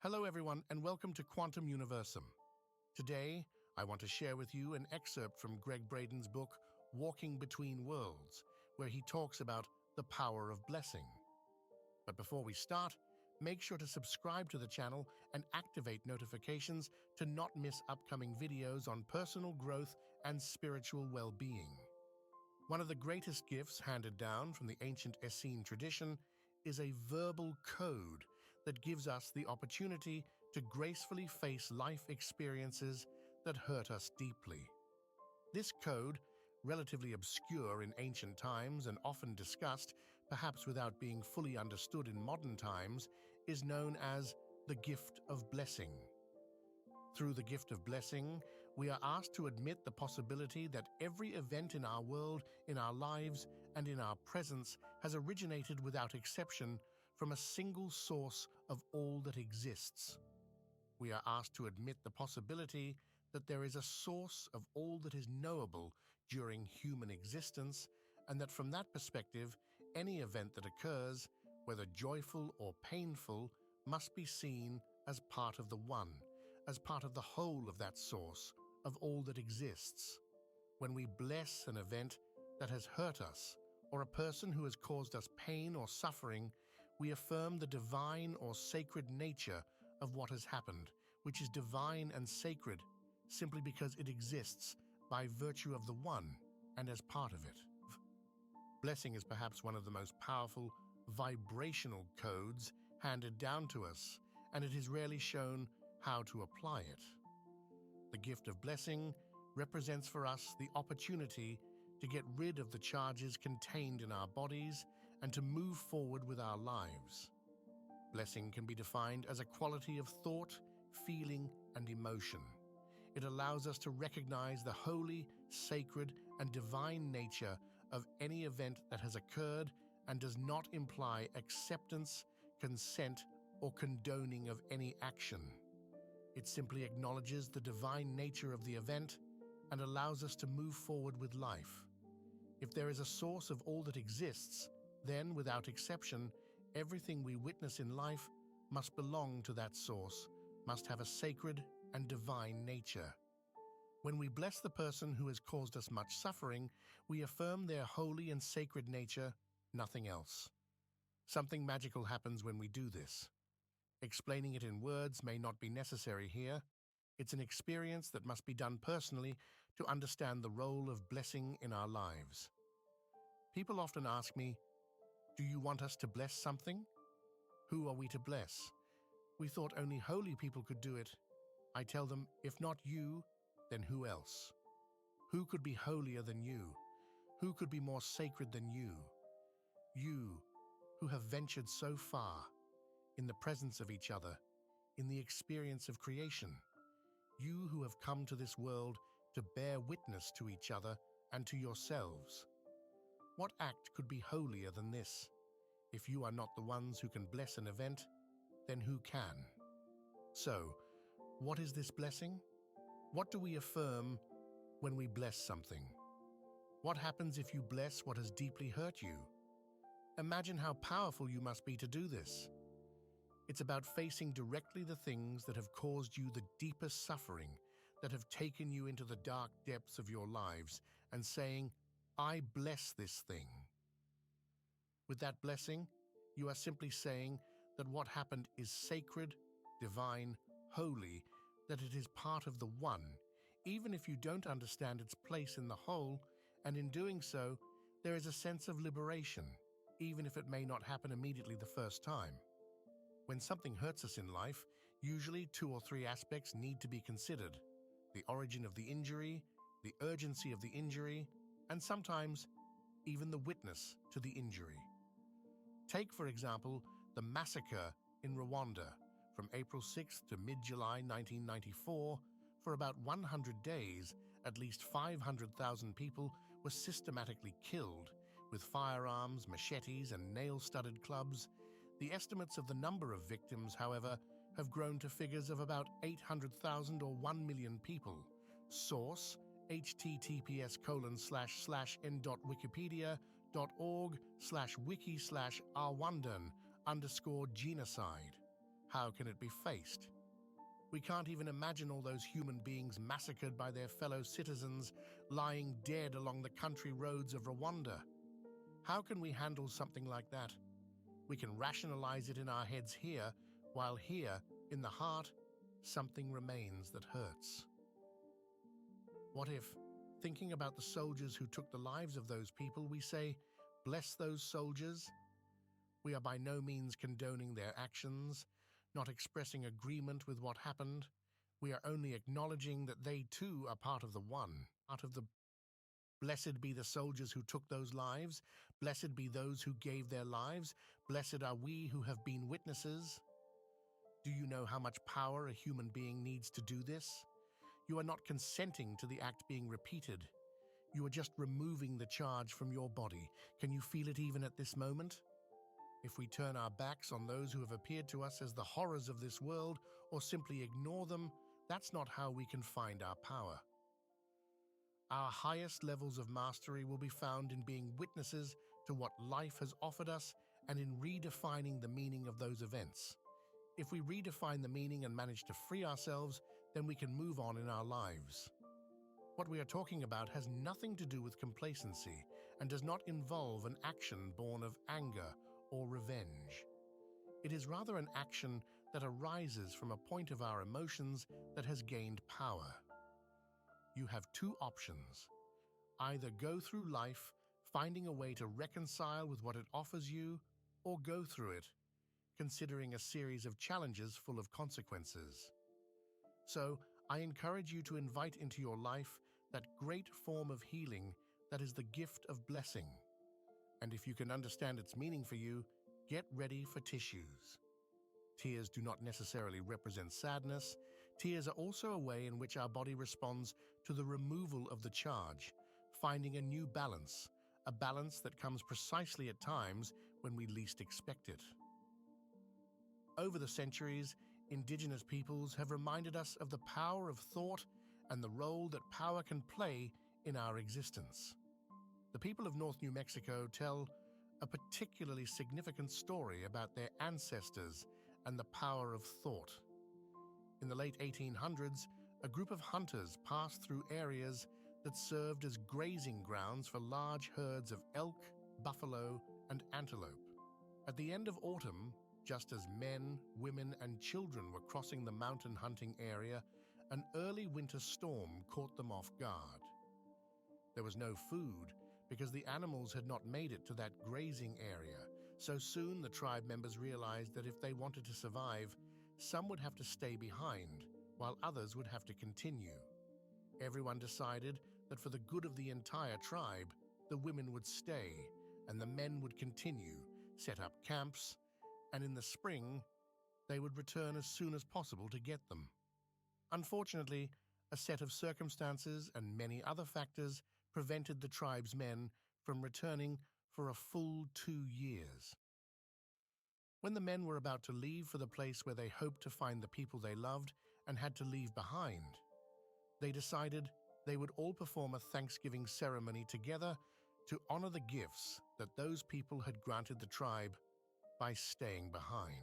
Hello everyone and welcome to Quantum Universum. Today, I want to share with you an excerpt from Gregg Braden's book, Walking Between Worlds, where he talks about the power of blessing. But before we start, make sure to subscribe to the channel and activate notifications to not miss upcoming videos on personal growth and spiritual well-being. One of the greatest gifts handed down from the ancient Essene tradition is a verbal code that gives us the opportunity to gracefully face life experiences that hurt us deeply. This code, relatively obscure in ancient times and often discussed, perhaps without being fully understood in modern times, is known as the gift of blessing. Through the gift of blessing, we are asked to admit the possibility that every event in our world, in our lives, and in our presence has originated without exception from a single source of all that exists. We are asked to admit the possibility that there is a source of all that is knowable during human existence, and that from that perspective, any event that occurs, whether joyful or painful, must be seen as part of the one, as part of the whole of that source, of all that exists. When we bless an event that has hurt us, or a person who has caused us pain or suffering, we affirm the divine or sacred nature of what has happened, which is divine and sacred simply because it exists by virtue of the one and as part of it. Blessing is perhaps one of the most powerful vibrational codes handed down to us, and it is rarely shown how to apply it. The gift of blessing represents for us the opportunity to get rid of the charges contained in our bodies and to move forward with our lives. Blessing can be defined as a quality of thought, feeling, and emotion. It allows us to recognize the holy, sacred, and divine nature of any event that has occurred and does not imply acceptance, consent, or condoning of any action. It simply acknowledges the divine nature of the event and allows us to move forward with life. If there is a source of all that exists, then, without exception, everything we witness in life must belong to that source, must have a sacred and divine nature. When we bless the person who has caused us much suffering, we affirm their holy and sacred nature, nothing else. Something magical happens when we do this. Explaining it in words may not be necessary here. It's an experience that must be done personally to understand the role of blessing in our lives. People often ask me, "Do you want us to bless something? Who are we to bless? We thought only holy people could do it." I tell them, if not you, then who else? Who could be holier than you? Who could be more sacred than you? You, who have ventured so far, in the presence of each other, in the experience of creation. You who have come to this world to bear witness to each other and to yourselves. What act could be holier than this? If you are not the ones who can bless an event, then who can? So, what is this blessing? What do we affirm when we bless something? What happens if you bless what has deeply hurt you? Imagine how powerful you must be to do this. It's about facing directly the things that have caused you the deepest suffering, that have taken you into the dark depths of your lives, and saying, "I bless this thing." With that blessing, you are simply saying that what happened is sacred, divine, holy, that it is part of the one, even if you don't understand its place in the whole, and in doing so, there is a sense of liberation, even if it may not happen immediately the first time. When something hurts us in life, usually 2 or 3 aspects need to be considered: the origin of the injury, the urgency of the injury, and sometimes even the witness to the injury. Take, for example, the massacre in Rwanda from April 6th to mid-July 1994. For about 100 days, at least 500,000 people were systematically killed with firearms, machetes, and nail-studded clubs. The estimates of the number of victims, however, have grown to figures of about 800,000 or 1 million people. Source: https://n.wikipedia.org/wiki/rwandan_genocide. how can it be faced? We can't even imagine all those human beings massacred by their fellow citizens lying dead along the country roads of Rwanda. How can we handle something like that? We can rationalize it in our heads here, while here, in the heart, something remains that hurts. What if, thinking about the soldiers who took the lives of those people, we say, "Bless those soldiers"? We are by no means condoning their actions, not expressing agreement with what happened. We are only acknowledging that they too are part of the one, part of the blessed be the soldiers who took those lives. Blessed be those who gave their lives. Blessed are we who have been witnesses. Do you know how much power a human being needs to do this? You are not consenting to the act being repeated. You are just removing the charge from your body. Can you feel it even at this moment? If we turn our backs on those who have appeared to us as the horrors of this world, or simply ignore them, that's not how we can find our power. Our highest levels of mastery will be found in being witnesses to what life has offered us and in redefining the meaning of those events. If we redefine the meaning and manage to free ourselves, then we can move on in our lives. What we are talking about has nothing to do with complacency and does not involve an action born of anger or revenge. It is rather an action that arises from a point of our emotions that has gained power. You have two options. Either go through life finding a way to reconcile with what it offers you, or go through it, considering a series of challenges full of consequences. So, I encourage you to invite into your life that great form of healing that is the gift of blessing. And if you can understand its meaning for you, get ready for tissues. Tears do not necessarily represent sadness. Tears are also a way in which our body responds to the removal of the charge, finding a new balance, a balance that comes precisely at times when we least expect it. Over the centuries, indigenous peoples have reminded us of the power of thought and the role that power can play in our existence. The people of North New Mexico tell a particularly significant story about their ancestors and the power of thought. In the late 1800s, a group of hunters passed through areas that served as grazing grounds for large herds of elk, buffalo, and antelope. At the end of autumn, just as men, women, and children were crossing the mountain hunting area, an early winter storm caught them off guard. There was no food because the animals had not made it to that grazing area, so soon the tribe members realized that if they wanted to survive, some would have to stay behind, while others would have to continue. Everyone decided that for the good of the entire tribe, the women would stay, and the men would continue, set up camps, and in the spring, they would return as soon as possible to get them. Unfortunately, a set of circumstances and many other factors prevented the tribe's men from returning for a full 2 years. When the men were about to leave for the place where they hoped to find the people they loved and had to leave behind, they decided they would all perform a Thanksgiving ceremony together to honor the gifts that those people had granted the tribe by staying behind.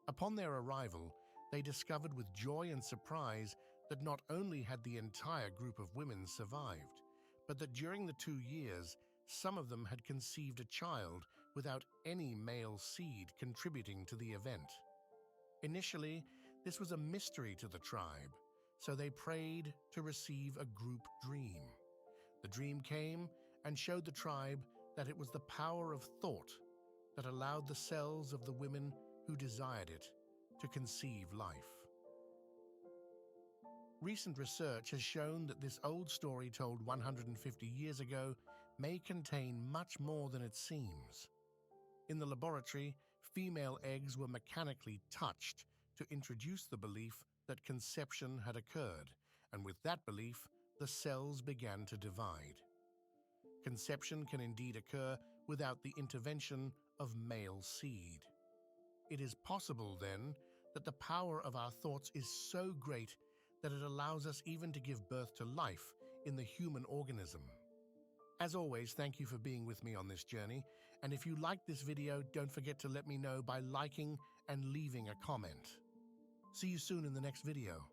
Upon their arrival, they discovered with joy and surprise that not only had the entire group of women survived, but that during the 2 years, some of them had conceived a child without any male seed contributing to the event. Initially, this was a mystery to the tribe, so they prayed to receive a group dream. The dream came and showed the tribe that it was the power of thought that allowed the cells of the women who desired it to conceive life. Recent research has shown that this old story told 150 years ago may contain much more than it seems. In the laboratory, female eggs were mechanically touched to introduce the belief that conception had occurred, and with that belief, the cells began to divide. Conception can indeed occur without the intervention of male seed. It is possible, then, that the power of our thoughts is so great that it allows us even to give birth to life in the human organism. As always, thank you for being with me on this journey, and if you liked this video, don't forget to let me know by liking and leaving a comment. See you soon in the next video.